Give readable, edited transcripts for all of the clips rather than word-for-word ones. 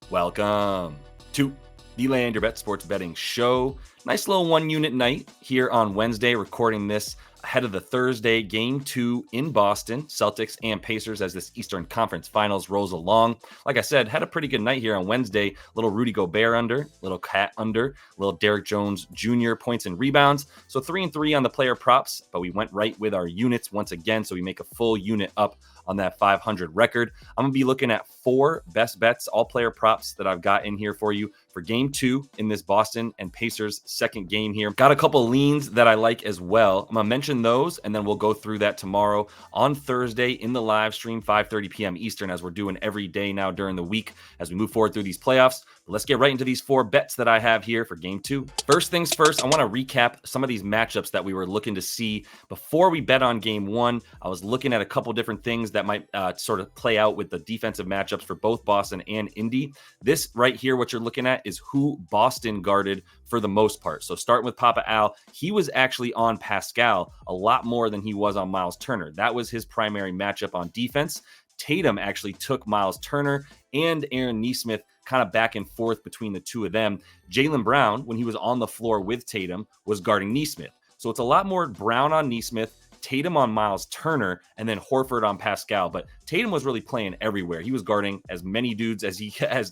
Welcome to the Land Your Bet Sports Betting Show. Nice little 1-unit night here on Wednesday, recording this ahead of the Thursday Game 2 in Boston, Celtics and Pacers, as this Eastern Conference Finals rolls along. Like I said, had a pretty good night here on Wednesday. Little Rudy Gobert under, little Cat under, little Derrick Jones Jr. points and rebounds. So 3-3 on the player props, but we went right with our units once again, so we make a full unit up on that 500 record. I'm going to be looking at 4 best bets, all player props that I've got in here for you for Game 2 in this Boston and Pacers second game here. Got a couple leans that I like as well. I'm going to mention those, and then we'll go through that tomorrow on Thursday in the live stream, 5:30 p.m. Eastern, as we're doing every day now during the week as we move forward through these playoffs. But let's get right into these 4 bets that I have here for Game 2. First things first, I want to recap some of these matchups that we were looking to see before we bet on Game 1. I was looking at a couple different things that might sort of play out with the defensive matchups for both Boston and Indy. This right here, what you're looking at, is who Boston guarded for the most part. So starting with Papa Al, he was actually on Pascal a lot more than he was on Miles Turner. That was his primary matchup on defense. Tatum actually took Miles Turner and Aaron Nesmith kind of back and forth between the two of them. Jaylen Brown, when he was on the floor with Tatum, was guarding Nesmith. So it's a lot more Brown on Nesmith, Tatum on Miles Turner, and then Horford on Pascal. But Tatum was really playing everywhere. He was guarding as many dudes as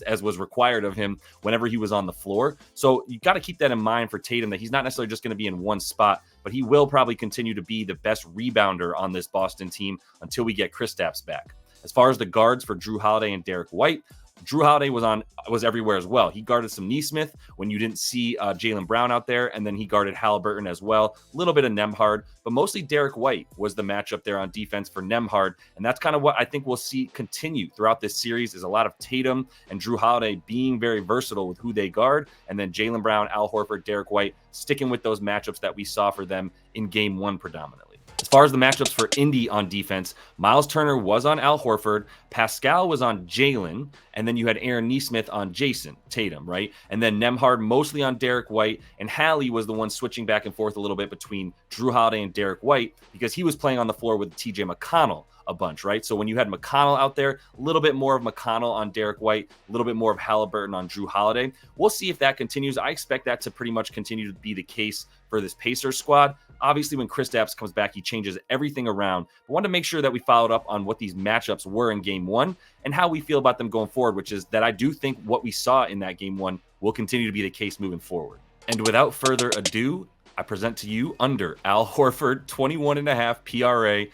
as was required of him whenever he was on the floor. So you got to keep that in mind for Tatum, that he's not necessarily just going to be in one spot, but he will probably continue to be the best rebounder on this Boston team until we get Kristaps back. As far as the guards for Jrue Holiday and Derrick White, Jrue Holiday was everywhere as well. He guarded some Nesmith when you didn't see Jaylen Brown out there, and then he guarded Haliburton as well. A little bit of Nembhard, but mostly Derrick White was the matchup there on defense for Nembhard, and that's kind of what I think we'll see continue throughout this series, is a lot of Tatum and Jrue Holiday being very versatile with who they guard, and then Jaylen Brown, Al Horford, Derrick White sticking with those matchups that we saw for them in Game 1 predominantly. As far as the matchups for Indy on defense, Miles Turner was on Al Horford, Pascal was on Jaylen, and then you had Aaron Nesmith on Jason Tatum, right? And then Nembhard mostly on Derrick White, and Hallie was the one switching back and forth a little bit between Jrue Holiday and Derrick White because he was playing on the floor with TJ McConnell a bunch, right? So when you had McConnell out there, a little bit more of McConnell on Derrick White, a little bit more of Haliburton on Jrue Holiday. We'll see if that continues. I expect that to pretty much continue to be the case for this Pacers squad. Obviously, when Kristaps comes back, he changes everything around. But wanted to make sure that we followed up on what these matchups were in Game 1 and how we feel about them going forward, which is that I do think what we saw in that Game 1 will continue to be the case moving forward. And without further ado, I present to you under Al Horford, 21.5 PRA,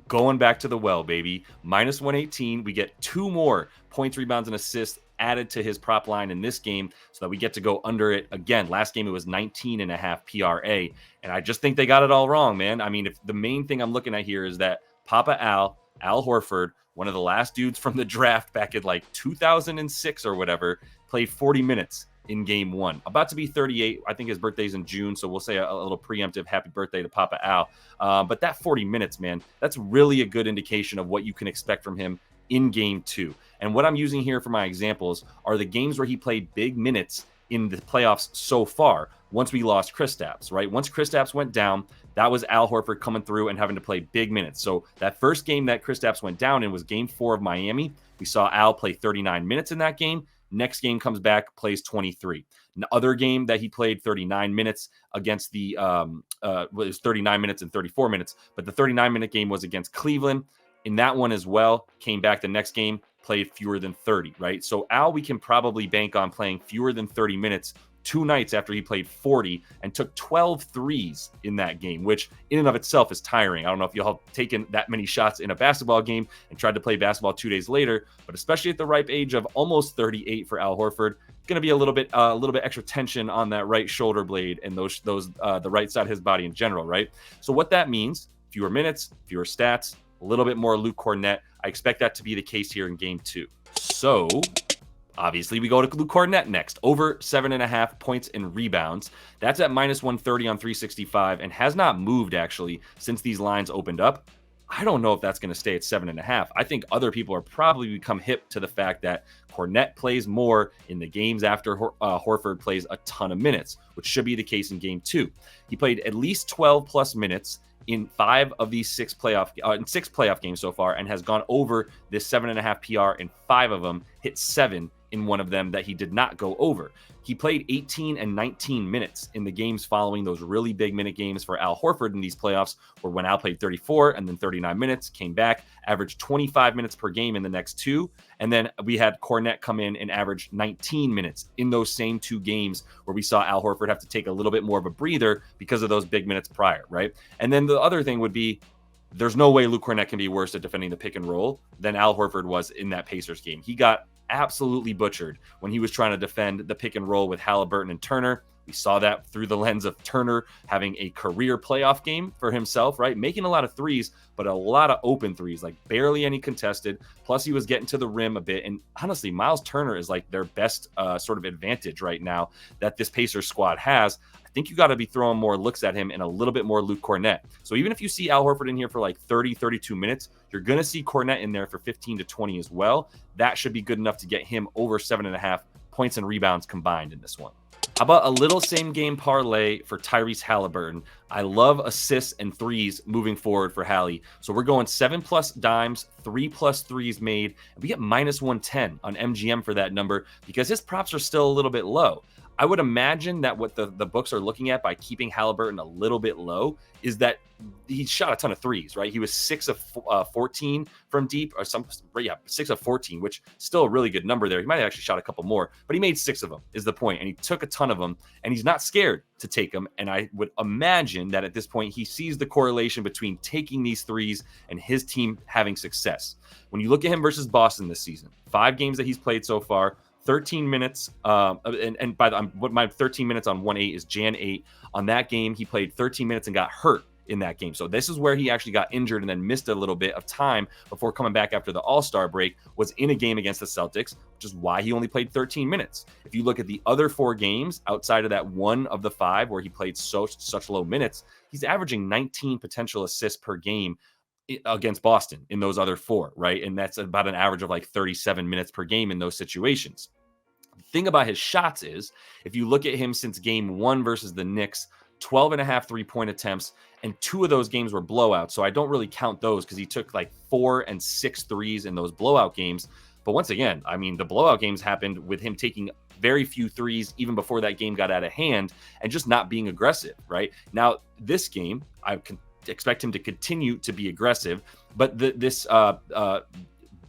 going back to the well, baby. Minus 118. We get 2 more points, rebounds, and assists added to his prop line in this game so that we get to go under it again. Last game, it was 19.5 PRA. And I just think they got it all wrong, man. I mean, if the main thing I'm looking at here is that Papa Al Horford, one of the last dudes from the draft back in like 2006 or whatever, played 40 minutes in Game 1. About to be 38. I think his birthday's in June, so we'll say a little preemptive happy birthday to Papa Al. But that 40 minutes, man, that's really a good indication of what you can expect from him in Game 2. And what I'm using here for my examples are the games where he played big minutes in the playoffs so far once we lost Kristaps, right? Once Kristaps went down, that was Al Horford coming through and having to play big minutes. So that first game that Kristaps went down in was Game 4 of Miami. We saw Al play 39 minutes in that game. Next game comes back, plays 23. The other game that he played 39 minutes against the it was 39 minutes and 34 minutes, but the 39-minute game was against Cleveland. In that one as well, came back the next game, played fewer than 30, right? So Al, we can probably bank on playing fewer than 30 minutes 2 nights after he played 40 and took 12 threes in that game, which in and of itself is tiring. I don't know if y'all have taken that many shots in a basketball game and tried to play basketball 2 days later, but especially at the ripe age of almost 38 for Al Horford, going to be a little bit extra tension on that right shoulder blade and those the right side of his body in general, right? So what that means, fewer minutes, fewer stats, a little bit more Luke Kornet. I expect that to be the case here in Game 2. So obviously, we go to Luke Kornet next. Over 7.5 points and rebounds. That's at minus 130 on 365 and has not moved, actually, since these lines opened up. I don't know if that's going to stay at 7.5. I think other people are probably become hip to the fact that Kornet plays more in the games after Horford plays a ton of minutes, which should be the case in Game 2. He played at least 12 plus minutes in 5 of these 6 playoff games so far, and has gone over this 7.5 PR in 5 of them, hit 7 in one of them that he did not go over. He played 18 and 19 minutes in the games following those really big minute games for Al Horford in these playoffs, where when Al played 34 and then 39 minutes, came back, averaged 25 minutes per game in the next two. And then we had Kornet come in and average 19 minutes in those same two games where we saw Al Horford have to take a little bit more of a breather because of those big minutes prior, right? And then the other thing would be, there's no way Luke Kornet can be worse at defending the pick and roll than Al Horford was in that Pacers game. He got absolutely butchered when he was trying to defend the pick and roll with Haliburton and Turner. We saw that through the lens of Turner having a career playoff game for himself, right? Making a lot of threes, but a lot of open threes, like barely any contested. Plus, he was getting to the rim a bit. And honestly, Miles Turner is like their best sort of advantage right now that this Pacers squad has. I think you got to be throwing more looks at him and a little bit more Luke Kornet. So even if you see Al Horford in here for like 30, 32 minutes, you're going to see Kornet in there for 15 to 20 as well. That should be good enough to get him over 7.5 points and rebounds combined in this one. How about a little same game parlay for Tyrese Haliburton? I love assists and threes moving forward for Hallie. So we're going 7+ dimes, 3+ threes made. And we get -110 on MGM for that number because his props are still a little bit low. I would imagine that what the books are looking at by keeping Haliburton a little bit low is that he shot a ton of threes, right? He was 6 of 14 from deep, or 6 of 14, which still a really good number there. He might have actually shot a couple more, but he made 6 of them is the point, and he took a ton of them, and he's not scared to take them. And I would imagine that at this point he sees the correlation between taking these threes and his team having success. When you look at him versus Boston this season, 5 games that he's played so far, 13 minutes, and by what my 13 minutes on 1/8 is Jan 8. On that game, he played 13 minutes and got hurt in that game. So this is where he actually got injured and then missed a little bit of time before coming back after the All-Star break, was in a game against the Celtics, which is why he only played 13 minutes. If you look at the other 4 games outside of that one of the 5 where he played such low minutes, he's averaging 19 potential assists per game against Boston in those other 4, right? And that's about an average of like 37 minutes per game in those situations. The thing about his shots is, if you look at him since game 1 versus the Knicks, 12.5 3-point attempts, and 2 of those games were blowouts. So I don't really count those because he took like 4 and 6 threes in those blowout games. But once again, I mean, the blowout games happened with him taking very few threes even before that game got out of hand and just not being aggressive, right? Now, this game, I can expect him to continue to be aggressive, but this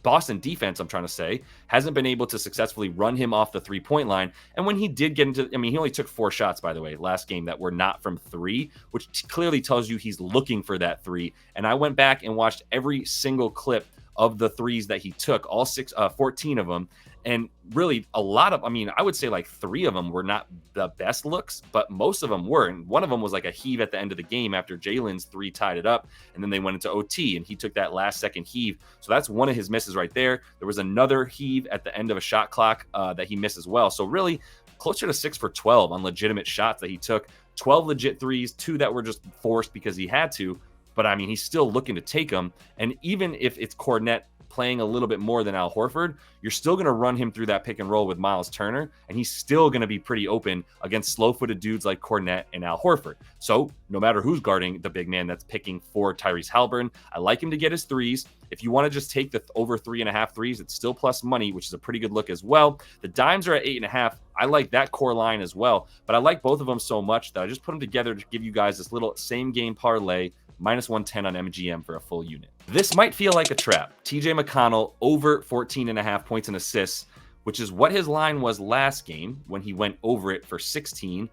Boston defense, I'm trying to say, hasn't been able to successfully run him off the 3-point line. And when he did get into, I mean, he only took 4 shots, by the way, last game that were not from 3, which clearly tells you he's looking for that 3. And I went back and watched every single clip of the threes that he took, all 14 of them. And really a lot of, I mean, I would say like 3 of them were not the best looks, but most of them were. And one of them was like a heave at the end of the game after Jalen's 3 tied it up. And then they went into OT and he took that last second heave. So that's one of his misses right there. There was another heave at the end of a shot clock that he missed as well. So really closer to 6 for 12 on legitimate shots that he took. 12 legit threes, 2 that were just forced because he had to. But I mean, he's still looking to take them. And even if it's Kornet playing a little bit more than Al Horford, you're still going to run him through that pick and roll with Miles Turner, and he's still going to be pretty open against slow-footed dudes like Kornet and Al Horford. So no matter who's guarding the big man that's picking for Tyrese Haliburton, I like him to get his threes. If you want to just take the over 3.5 threes, it's still plus money, which is a pretty good look as well. The dimes are at 8.5. I like that core line as well, but I like both of them so much that I just put them together to give you guys this little same game parlay, -110 on MGM for a full unit. This might feel like a trap. TJ McConnell over 14.5 points and assists, which is what his line was last game when he went over it for 17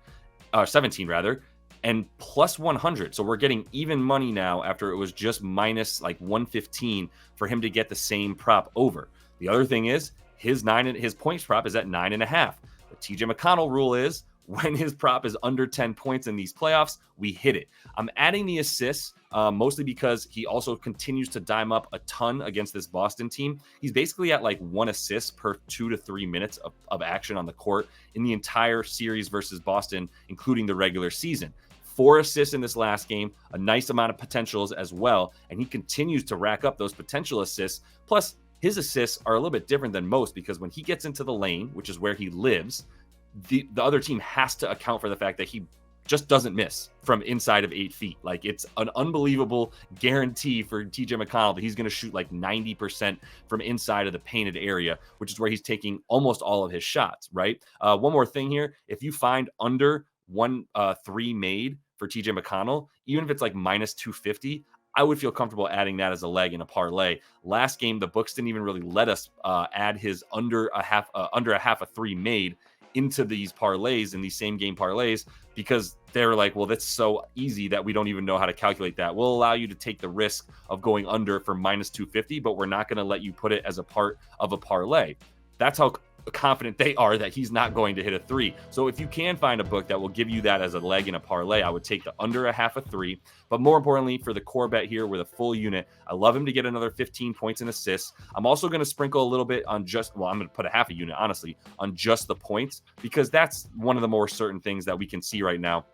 rather, and plus 100. So we're getting even money now after it was just minus like 115 for him to get the same prop over. The other thing is his points prop is at 9.5. The TJ McConnell rule is when his prop is under 10 points in these playoffs, we hit it. I'm adding the assists mostly because he also continues to dime up a ton against this Boston team. He's basically at like 1 assist per 2 to 3 minutes of action on the court in the entire series versus Boston, including the regular season. 4 assists in this last game, a nice amount of potentials as well, and he continues to rack up those potential assists. Plus, his assists are a little bit different than most because when he gets into the lane, which is where he lives, the other team has to account for the fact that he just doesn't miss from inside of 8 feet. Like, it's an unbelievable guarantee for TJ McConnell that he's going to shoot like 90% from inside of the painted area, which is where he's taking almost all of his shots, right? One more thing here. If you find under 3 made for TJ McConnell, even if it's like minus 250, I would feel comfortable adding that as a leg in a parlay. Last game, the books didn't even really let us add his under a half a 3 made into these parlays, in these same game parlays, because they're like, well, that's so easy that we don't even know how to calculate that. We'll allow you to take the risk of going under for minus 250, but we're not going to let you put it as a part of a parlay. That's how confident they are that he's not going to hit a 3. So if you can find a book that will give you that as a leg in a parlay, I would take the under a half a 3. But more importantly, for the core bet here with a full unit, I love him to get another 15 points and assists. I'm also going to sprinkle a little bit on I'm going to put a half a unit, honestly, on just the points, because that's one of the more certain things that we can see right now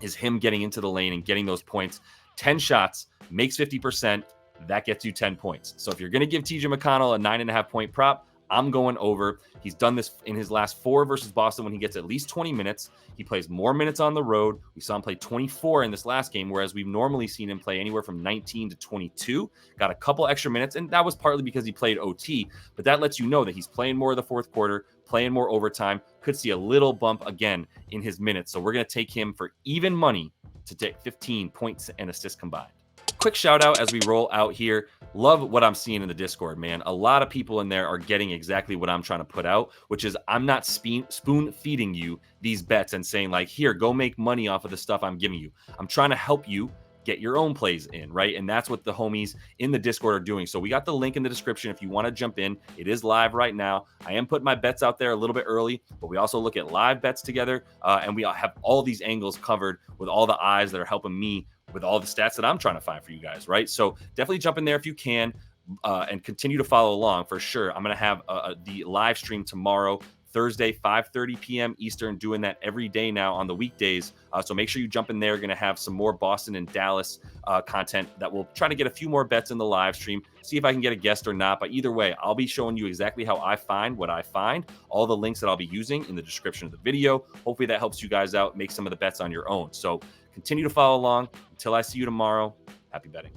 is him getting into the lane and getting those points. 10 shots makes 50%. That gets you 10 points. So if you're going to give TJ McConnell a 9.5 point prop, I'm going over. He's done this in his last 4 versus Boston when he gets at least 20 minutes. He plays more minutes on the road. We saw him play 24 in this last game, whereas we've normally seen him play anywhere from 19 to 22. Got a couple extra minutes, and that was partly because he played OT, but that lets you know that he's playing more of the fourth quarter, playing more overtime, could see a little bump again in his minutes. So we're going to take him for even money to take 15 points and assists combined. Quick shout out as we roll out here. Love what I'm seeing in the Discord, man. A lot of people in there are getting exactly what I'm trying to put out, which is I'm not spoon feeding you these bets and saying like, here, go make money off of the stuff I'm giving you. I'm trying to help you get your own plays in, right? And that's what the homies in the Discord are doing. So we got the link in the description if you want to jump in. It is live right now. I am putting my bets out there a little bit early, but we also look at live bets together, and we have all these angles covered with all the eyes that are helping me with all the stats that I'm trying to find for you guys, right? So definitely jump in there if you can, and continue to follow along for sure. I'm going to have the live stream tomorrow, Thursday, 5:30 p.m. Eastern, doing that every day now on the weekdays. So make sure you jump in there. Going to have some more Boston and Dallas content that will try to get a few more bets in the live stream, see if I can get a guest or not. But either way, I'll be showing you exactly how I find what I find, all the links that I'll be using in the description of the video. Hopefully that helps you guys out, make some of the bets on your own. So continue to follow along. Until I see you tomorrow, happy betting.